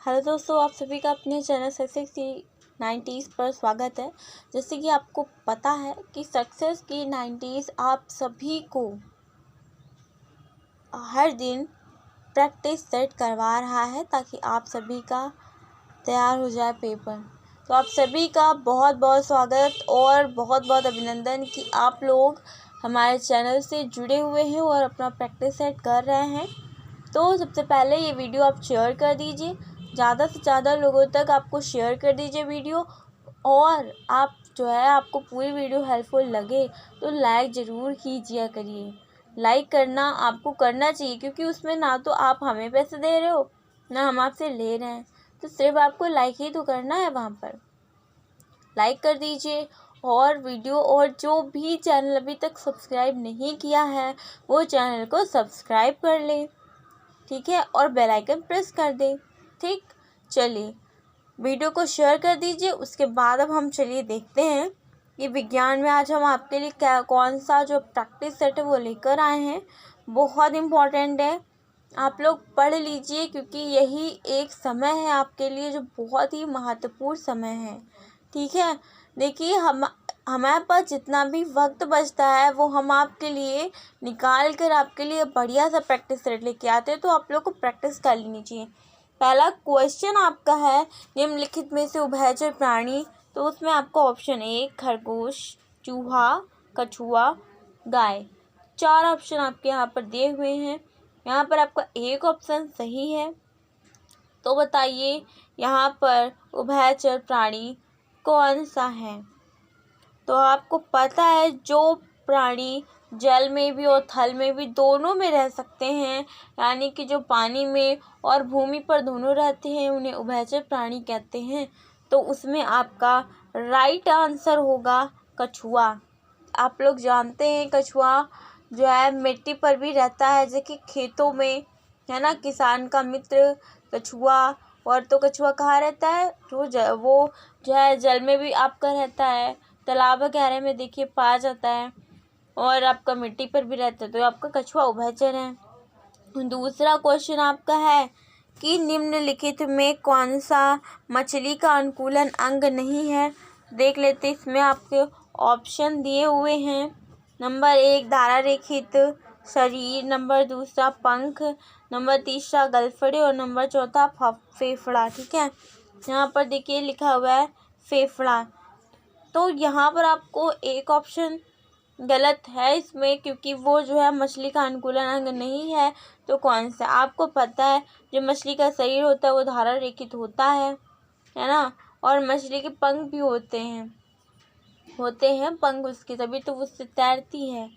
Hello दोस्तों, आप सभी का अपने चैनल सक्सेस की 90s पर स्वागत है। जैसे कि आपको पता है कि सक्सेस की 90s आप सभी को हर दिन प्रैक्टिस सेट करवा रहा है ताकि आप सभी का तैयार हो जाए पेपर। तो आप सभी का बहुत बहुत स्वागत और बहुत बहुत अभिनंदन कि आप लोग हमारे चैनल से जुड़े हुए हैं और अपना प्रैक्टिस सेट कर रहे हैं। तो सबसे पहले ये वीडियो आप शेयर कर दीजिए, ज़्यादा से ज़्यादा लोगों तक आपको शेयर कर दीजिए वीडियो। और आप जो है आपको पूरी वीडियो हेल्पफुल लगे तो लाइक ज़रूर कीजिए करिए। लाइक करना आपको करना चाहिए क्योंकि उसमें ना तो आप हमें पैसे दे रहे हो ना हम आपसे ले रहे हैं, तो सिर्फ आपको लाइक ही तो करना है। वहाँ पर लाइक कर दीजिए और वीडियो, और जो भी चैनल अभी तक सब्सक्राइब नहीं किया है वो चैनल को सब्सक्राइब कर ले, ठीक है, और बेल आइकन प्रेस कर दे। ठीक, चलिए वीडियो को शेयर कर दीजिए। उसके बाद अब हम चलिए देखते हैं कि विज्ञान में आज हम आपके लिए क्या कौन सा जो प्रैक्टिस सेट है वो लेकर आए हैं। बहुत इम्पोर्टेंट है, आप लोग पढ़ लीजिए क्योंकि यही एक समय है आपके लिए जो बहुत ही महत्वपूर्ण समय है। ठीक है, देखिए हमारे पास जितना भी वक्त बचता है वो हम आपके लिए निकाल कर आपके लिए बढ़िया सा प्रैक्टिस सेट लेके आते हैं, तो आप लोग को प्रैक्टिस कर लेनी चाहिए। पहला क्वेश्चन आपका है निम्नलिखित में से उभयचर प्राणी, तो उसमें आपको ऑप्शन ए खरगोश, चूहा, कछुआ, गाय, 4 ऑप्शन आपके यहाँ पर दिए हुए हैं। यहाँ पर आपका एक ऑप्शन सही है। तो बताइए यहाँ पर उभयचर प्राणी कौन सा है? तो आपको पता है जो प्राणी जल में भी और थल में भी दोनों में रह सकते हैं, यानी कि जो पानी में और भूमि पर दोनों रहते हैं, उन्हें उभयचर प्राणी कहते हैं। तो उसमें आपका राइट आंसर होगा कछुआ। आप लोग जानते हैं कछुआ जो है मिट्टी पर भी रहता है, जैसे कि खेतों में है ना, किसान का मित्र कछुआ। और तो कछुआ कहाँ रहता है? वो जो है जल में भी आपका रहता है, तालाब वगैरह में देखिए पाया जाता है, और आपका मिट्टी पर भी रहता है, तो आपका कछुआ उभयचर है। दूसरा क्वेश्चन आपका है कि निम्नलिखित में कौन सा मछली का अनुकूलन अंग नहीं है? देख लेते, इसमें आपके ऑप्शन दिए हुए हैं। नंबर 1 धारा रेखित शरीर, नंबर 2 पंख, नंबर 3 गलफड़े और नंबर 4 फेफड़ा। ठीक है, यहाँ पर देखिए लिखा हुआ है फेफड़ा। तो यहाँ पर आपको एक ऑप्शन गलत है इसमें, क्योंकि वो जो है मछली का अनुकूलन अंग नहीं है। तो कौन सा? आपको पता है जो मछली का शरीर होता है वो धारा रेखित होता है ना, और मछली के पंख भी होते हैं पंख उसके, तभी तो वो उससे तैरती है।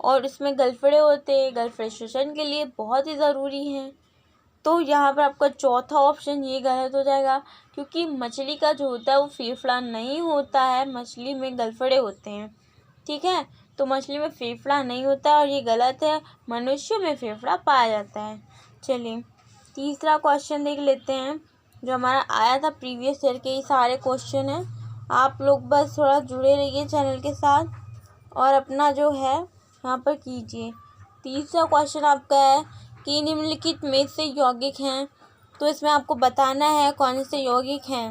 और उसमें गलफड़े होते हैं, गलफड़े श्वसन के लिए बहुत ही ज़रूरी हैं। तो यहाँ पर आपका चौथा ऑप्शन ये गलत हो जाएगा, क्योंकि मछली का जो होता है वो फेफड़ा नहीं होता है, मछली में गलफड़े होते हैं। ठीक है, तो मछली में फेफड़ा नहीं होता है और ये गलत है, मनुष्य में फेफड़ा पाया जाता है। चलिए तीसरा क्वेश्चन देख लेते हैं जो हमारा आया था प्रीवियस ईयर के। ही सारे क्वेश्चन हैं, आप लोग बस थोड़ा जुड़े रहिए चैनल के साथ और अपना जो है यहाँ पर कीजिए। तीसरा क्वेश्चन आपका है कि निम्नलिखित में से यौगिक हैं, तो इसमें आपको बताना है कौन से यौगिक हैं।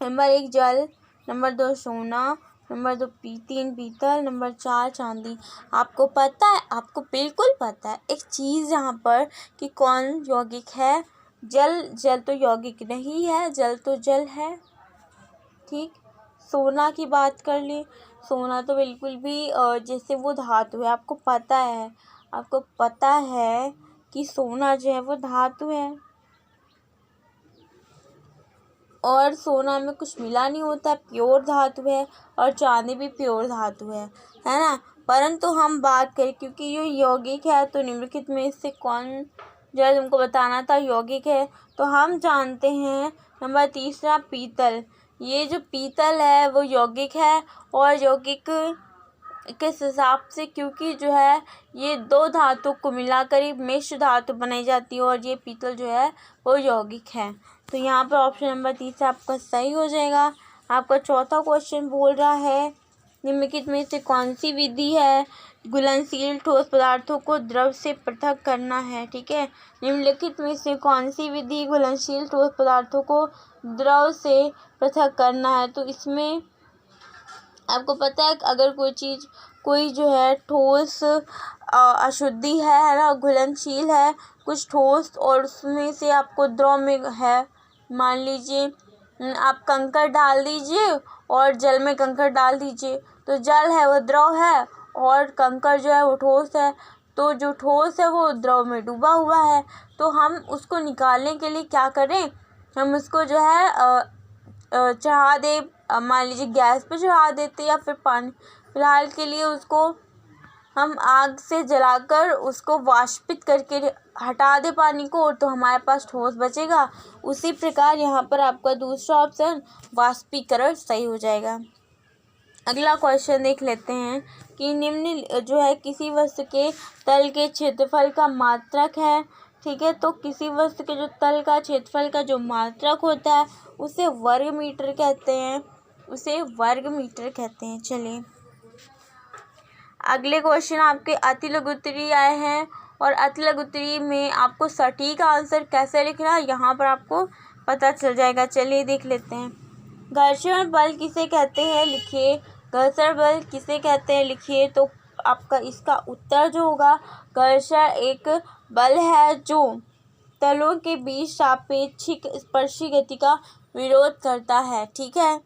नंबर 1 जल, नंबर 2 सोना, नंबर 3 पीतल, नंबर 4 चांदी। आपको पता है, आपको बिल्कुल पता है एक चीज़ यहाँ पर कि कौन यौगिक है। जल तो यौगिक नहीं है, जल तो जल है। ठीक, सोना की बात कर ली, सोना तो बिल्कुल भी जैसे वो धातु है। आपको पता है कि सोना जो है वो धातु है और सोना में कुछ मिला नहीं होता, प्योर धातु है। और चांदी भी प्योर धातु है ना। परंतु हम बात करें क्योंकि ये यौगिक है, तो निम्नलिखित में से कौन जो है तुमको बताना था यौगिक है, तो हम जानते हैं नंबर 3 पीतल। ये जो पीतल है वो यौगिक है, और यौगिक किस हिसाब से? क्योंकि जो है ये 2 धातु को मिलाकर ही मिश्र धातु बनाई जाती है, और ये पीतल जो है वो यौगिक है। तो यहाँ पर ऑप्शन नंबर 3 आपका सही हो जाएगा। आपका चौथा क्वेश्चन बोल रहा है निम्नलिखित में से कौन सी विधि है घुलनशील ठोस पदार्थों को द्रव से पृथक करना है। ठीक है, निम्नलिखित में से कौन सी विधि घुलनशील ठोस पदार्थों को द्रव से पृथक करना है? तो इसमें आपको पता है अगर कोई जो है ठोस अशुद्धि है ना, घुलनशील है कुछ ठोस और उसमें से आपको द्रव में है, मान लीजिए आप कंकड़ डाल दीजिए और जल में कंकड़ डाल दीजिए, तो जल है वो द्रव है और कंकड़ जो है वो ठोस है। तो जो ठोस है वो द्रव में डूबा हुआ है, तो हम उसको निकालने के लिए क्या करें, हम उसको जो है चढ़ा दे, मान लीजिए गैस पे चढ़ा देते या फिर पानी, फिलहाल के लिए उसको हम आग से जलाकर उसको वाष्पित करके हटा दे पानी को, तो हमारे पास ठोस बचेगा। उसी प्रकार यहाँ पर आपका दूसरा ऑप्शन वाष्पीकरण सही हो जाएगा। अगला क्वेश्चन देख लेते हैं कि निम्न जो है किसी वस्तु के तल के क्षेत्रफल का मात्रक है। ठीक है, तो किसी वस्तु के जो तल का क्षेत्रफल का जो मात्रक होता है उसे वर्ग मीटर कहते हैं, उसे वर्ग मीटर कहते हैं। चलिए अगले क्वेश्चन आपके अति लघु उत्तरीय आए हैं और अति लघु उत्तरीय में आपको सटीक आंसर कैसे लिखना है यहाँ पर आपको पता चल जाएगा। चलिए देख लेते हैं। घर्षण बल किसे कहते हैं, लिखिए। घर्षण बल किसे कहते हैं, लिखिए। तो आपका इसका उत्तर जो होगा, घर्षण एक बल है जो तलों के बीच सापेक्षिक स्पर्शी गति का विरोध करता है। ठीक है,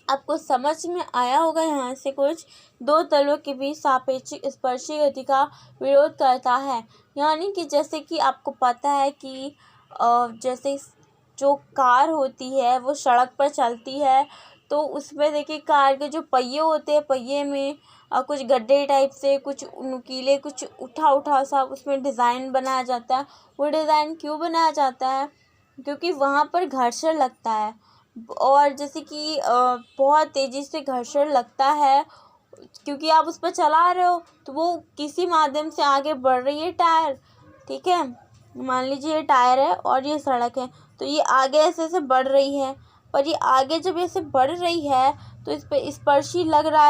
आपको समझ में आया होगा यहाँ से कुछ, दो तलों के बीच सापेक्षिक स्पर्शी गति का विरोध करता है, यानी कि जैसे कि आपको पता है कि जैसे जो कार होती है वो सड़क पर चलती है, तो उसमें देखिए कार के जो पहिए होते हैं, पहिए में कुछ गड्ढे टाइप से कुछ नुकीले कुछ उठा सा उसमें डिज़ाइन बनाया जाता है। वो डिज़ाइन क्यों बनाया जाता है, क्योंकि वहाँ पर घर्षण लगता है, और जैसे कि बहुत तेज़ी से घर्षण लगता है क्योंकि आप उस पर चला रहे हो, तो वो किसी माध्यम से आगे बढ़ रही है टायर। ठीक है, मान लीजिए ये टायर है और ये सड़क है, तो ये आगे ऐसे बढ़ रही है, पर ये आगे जब ऐसे बढ़ रही है तो इस पे स्पर्शी लग रहा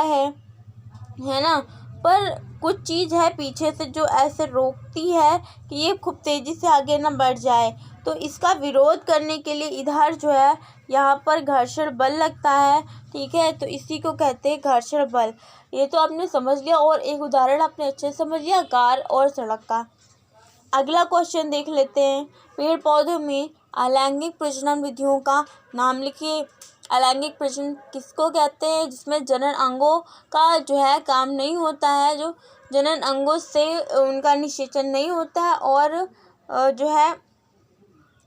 है ना, पर कुछ चीज़ है पीछे से जो ऐसे रोकती है कि ये खूब तेज़ी से आगे ना बढ़ जाए, तो इसका विरोध करने के लिए इधर जो है यहाँ पर घर्षण बल लगता है। ठीक है, तो इसी को कहते हैं घर्षण बल। ये तो आपने समझ लिया और एक उदाहरण आपने अच्छे से समझ लिया कार और सड़क का। अगला क्वेश्चन देख लेते हैं। पेड़ पौधों में अलैंगिक प्रजनन विधियों का नाम लिखिए। अलैंगिक प्रजनन किसको कहते हैं, जिसमें जनन अंगों का जो है काम नहीं होता है, जो जनन अंगों से उनका निषेचन नहीं होता है, और जो है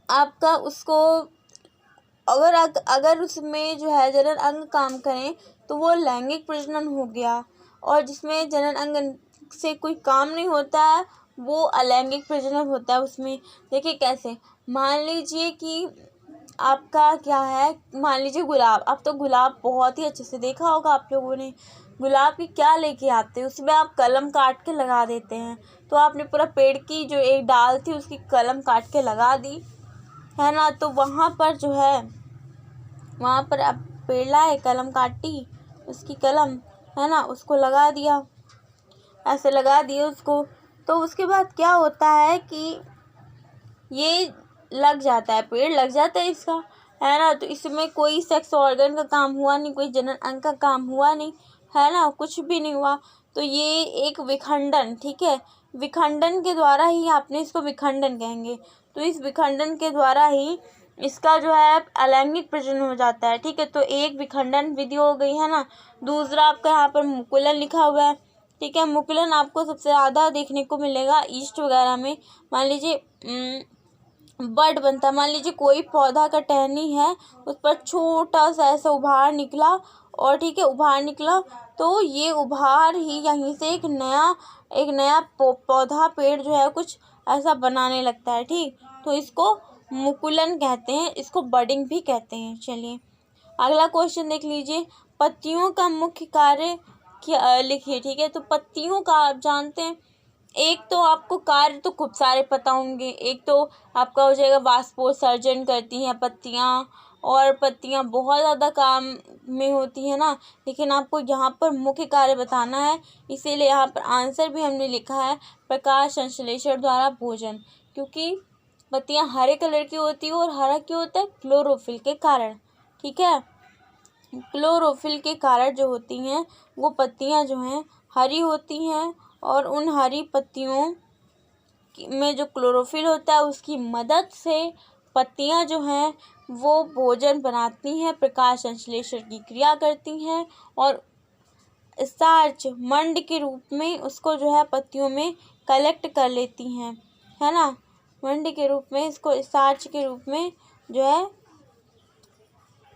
आपका उसको अगर उसमें जो है जनन अंग काम करें तो वो लैंगिक प्रजनन हो गया, और जिसमें जनन अंग से कोई काम नहीं होता है वो अलैंगिक प्रजनन होता है। उसमें देखिए कैसे, मान लीजिए कि आपका क्या है, मान लीजिए गुलाब, अब तो गुलाब बहुत ही अच्छे से देखा होगा आप लोगों ने, गुलाब की क्या लेके आते हैं, उसमें आप कलम काट के लगा देते हैं, तो आपने पूरा पेड़ की जो एक डाल थी उसकी कलम काट के लगा दी है ना, तो वहाँ पर जो है वहाँ पर अब पेड़ लाए, कलम काटी, उसकी कलम है ना, उसको लगा दिया, ऐसे लगा दिया उसको, तो उसके बाद क्या होता है कि ये लग जाता है, पेड़ लग जाता है इसका, है ना, तो इसमें कोई सेक्स ऑर्गन का काम हुआ नहीं, कोई जनन अंग का काम हुआ नहीं, है ना, कुछ भी नहीं हुआ, तो ये एक विखंडन, ठीक है, विखंडन के द्वारा ही आपने इसको विखंडन कहेंगे, तो इस विखंडन के द्वारा ही इसका जो है अलैंगिक प्रजनन हो जाता है। ठीक है, तो एक विखंडन विधि हो गई है ना। दूसरा आपका यहाँ पर मुकुलन लिखा हुआ है। ठीक है, मुकुलन आपको सबसे ज़्यादा देखने को मिलेगा ईस्ट वगैरह में। मान लीजिए बड बनता है, मान लीजिए कोई पौधा का टहनी है, उस पर छोटा सा ऐसा उभार निकला, और ठीक है उभार निकला, तो ये उभार ही यहीं से एक नया पौधा पेड़ जो है कुछ ऐसा बनाने लगता है। ठीक, तो इसको मुकुलन कहते हैं, इसको बडिंग भी कहते हैं। चलिए अगला क्वेश्चन देख लीजिए। पत्तियों का मुख्य कार्य क्या लिखिए। ठीक है, तो पत्तियों का आप जानते हैं एक तो आपको कार्य तो खूब सारे पता होंगे। एक तो आपका हो जाएगा वाष्पोत्सर्जन करती हैं पत्तियाँ, और पत्तियाँ बहुत ज़्यादा काम में होती हैं ना, लेकिन आपको यहाँ पर मुख्य कार्य बताना है, इसीलिए यहाँ पर आंसर भी हमने लिखा है प्रकाश संश्लेषण द्वारा भोजन, क्योंकि पत्तियाँ हरे कलर की होती है और हरा क्यों होता है? क्लोरोफिल के कारण। ठीक है, क्लोरोफिल के कारण जो होती हैं वो पत्तियाँ जो हैं हरी होती हैं, और उन हरी पत्तियों में जो क्लोरोफिल होता है उसकी मदद से पत्तियाँ जो हैं वो भोजन बनाती हैं, प्रकाश संश्लेषण की क्रिया करती हैं, और स्टार्च मंड के रूप में उसको जो है पत्तियों में कलेक्ट कर लेती हैं, है ना। मंड के रूप में इसको स्टार्च के रूप में जो है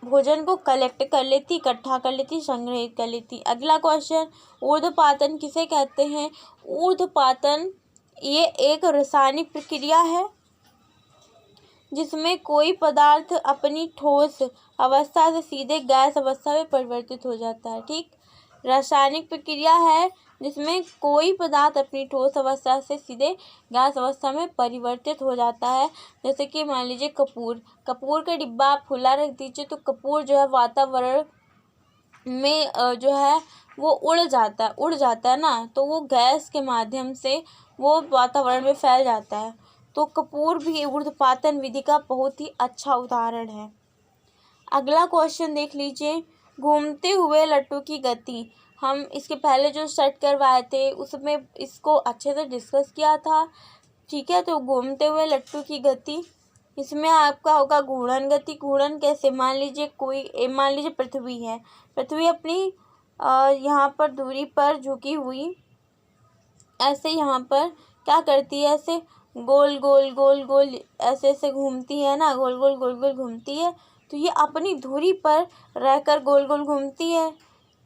भोजन को कलेक्ट कर लेती, इकट्ठा कर लेती, संग्रहित कर लेती। अगला क्वेश्चन, ऊर्ध्वपातन किसे कहते हैं? ऊर्ध्वपातन ये एक रासायनिक प्रक्रिया है जिसमें कोई पदार्थ अपनी ठोस अवस्था से सीधे गैस अवस्था में परिवर्तित हो जाता है। ठीक, रासायनिक प्रक्रिया है जिसमें कोई पदार्थ अपनी ठोस अवस्था से सीधे गैस अवस्था में परिवर्तित हो जाता है। जैसे कि मान लीजिए कपूर का डिब्बा आप खुला रख दीजिए तो कपूर जो है वातावरण में जो है वो उड़ जाता है ना, तो वो गैस के माध्यम से वो वातावरण में फैल जाता है। तो कपूर भी ऊर्ध्वपातन विधि का बहुत ही अच्छा उदाहरण है। अगला क्वेश्चन देख लीजिए, घूमते हुए लट्टू की गति। हम इसके पहले जो सेट करवाए थे उसमें इसको अच्छे से डिस्कस किया था। ठीक है, तो घूमते हुए लट्टू की गति, इसमें आपका होगा घूर्णन गति। घूर्णन कैसे? मान लीजिए पृथ्वी है, पृथ्वी अपनी यहाँ पर दूरी पर झुकी हुई ऐसे यहाँ पर क्या करती है, ऐसे गोल गोल गोल गोल ऐसे ऐसे घूमती है ना, गोल गोल गोल गोल घूमती है। तो ये अपनी धुरी पर रहकर गोल गोल घूमती है,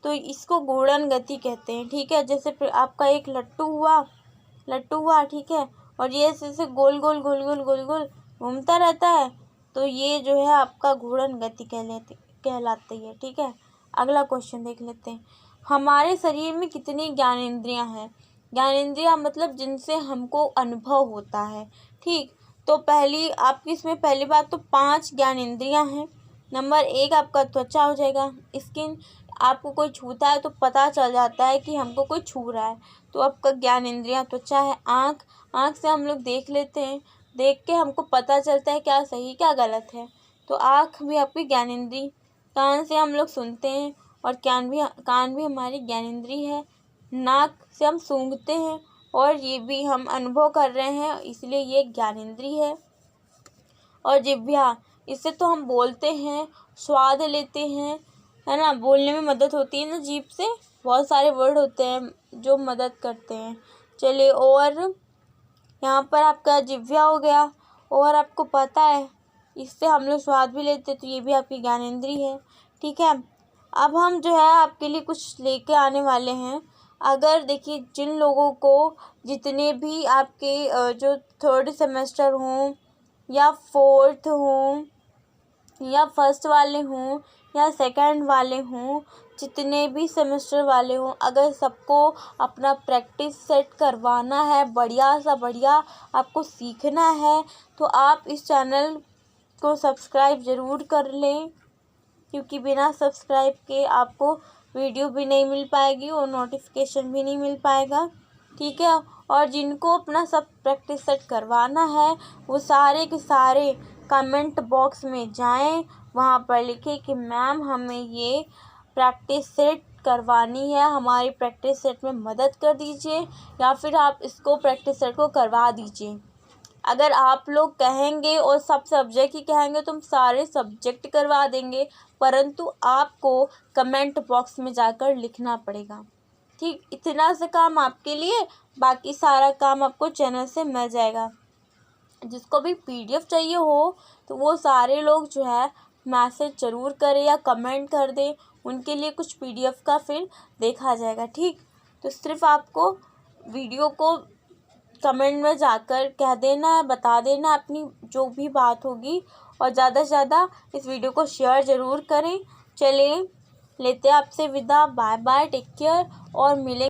तो इसको घूर्णन गति कहते हैं। ठीक है, जैसे आपका एक लट्टू हुआ, ठीक है, और ये ऐसे गोल गोल गोल गोल गोल गोल घूमता रहता है, तो ये जो है आपका घूर्णन गति कहलाती है। ठीक है, अगला क्वेश्चन देख लेते हैं, हमारे शरीर में कितनी ज्ञानेंद्रियां हैं? ज्ञानेंद्रियां मतलब जिनसे हमको अनुभव होता है। ठीक, तो पहली बात तो 5 ज्ञानेंद्रियां हैं। नंबर 1 आपका त्वचा हो जाएगा, स्किन। आपको कोई छूता है तो पता चल जाता है कि हमको कोई छू रहा है, तो आपका ज्ञानेंद्रियां त्वचा है। आँख से हम लोग देख लेते हैं, देख के हमको पता चलता है क्या सही क्या गलत है, तो आँख भी आपकी ज्ञानेंद्री। कान से हम लोग सुनते हैं, और कान भी हमारी ज्ञानेंद्री है। नाक से हम सूंघते हैं, और ये भी हम अनुभव कर रहे हैं, इसलिए ये ज्ञानेंद्री है। और जिह्वा, इससे तो हम बोलते हैं, स्वाद लेते हैं, है ना, बोलने में मदद होती है ना, जीभ से बहुत सारे वर्ड होते हैं जो मदद करते हैं। चलिए, और यहाँ पर आपका जिह्वा हो गया, और आपको पता है इससे हम लोग स्वाद भी लेते हैं, तो ये भी आपकी ज्ञानेंद्री है। ठीक है, अब हम जो है आपके लिए कुछ लेके आने वाले हैं। अगर देखिए, जिन लोगों को जितने भी आपके जो 3rd सेमेस्टर हों या 4th हों या 1st वाले हों या 2nd वाले हों, जितने भी सेमेस्टर वाले हों, अगर सबको अपना प्रैक्टिस सेट करवाना है, बढ़िया सा बढ़िया आपको सीखना है, तो आप इस चैनल को सब्सक्राइब ज़रूर कर लें, क्योंकि बिना सब्सक्राइब के आपको वीडियो भी नहीं मिल पाएगी और नोटिफिकेशन भी नहीं मिल पाएगा। ठीक है, और जिनको अपना सब प्रैक्टिस सेट करवाना है वो सारे के सारे कमेंट बॉक्स में जाएं, वहाँ पर लिखें कि मैम हमें ये प्रैक्टिस सेट करवानी है, हमारी प्रैक्टिस सेट में मदद कर दीजिए, या फिर आप इसको प्रैक्टिस सेट को करवा दीजिए। अगर आप लोग कहेंगे और सब सब्जेक्ट ही कहेंगे तो हम सारे सब्जेक्ट करवा देंगे, परंतु आपको कमेंट बॉक्स में जाकर लिखना पड़ेगा। ठीक, इतना सा काम आपके लिए, बाकी सारा काम आपको चैनल से मिल जाएगा। जिसको भी PDF चाहिए हो तो वो सारे लोग जो है मैसेज ज़रूर करें या कमेंट कर दें, उनके लिए कुछ PDF का फिर देखा जाएगा। ठीक, तो सिर्फ आपको वीडियो को कमेंट में जाकर कह देना है, बता देना अपनी जो भी बात होगी, और ज़्यादा से ज़्यादा इस वीडियो को शेयर ज़रूर करें। चलिए, लेते हैं आपसे विदा, बाय बाय, टेक केयर, और मिलेंगे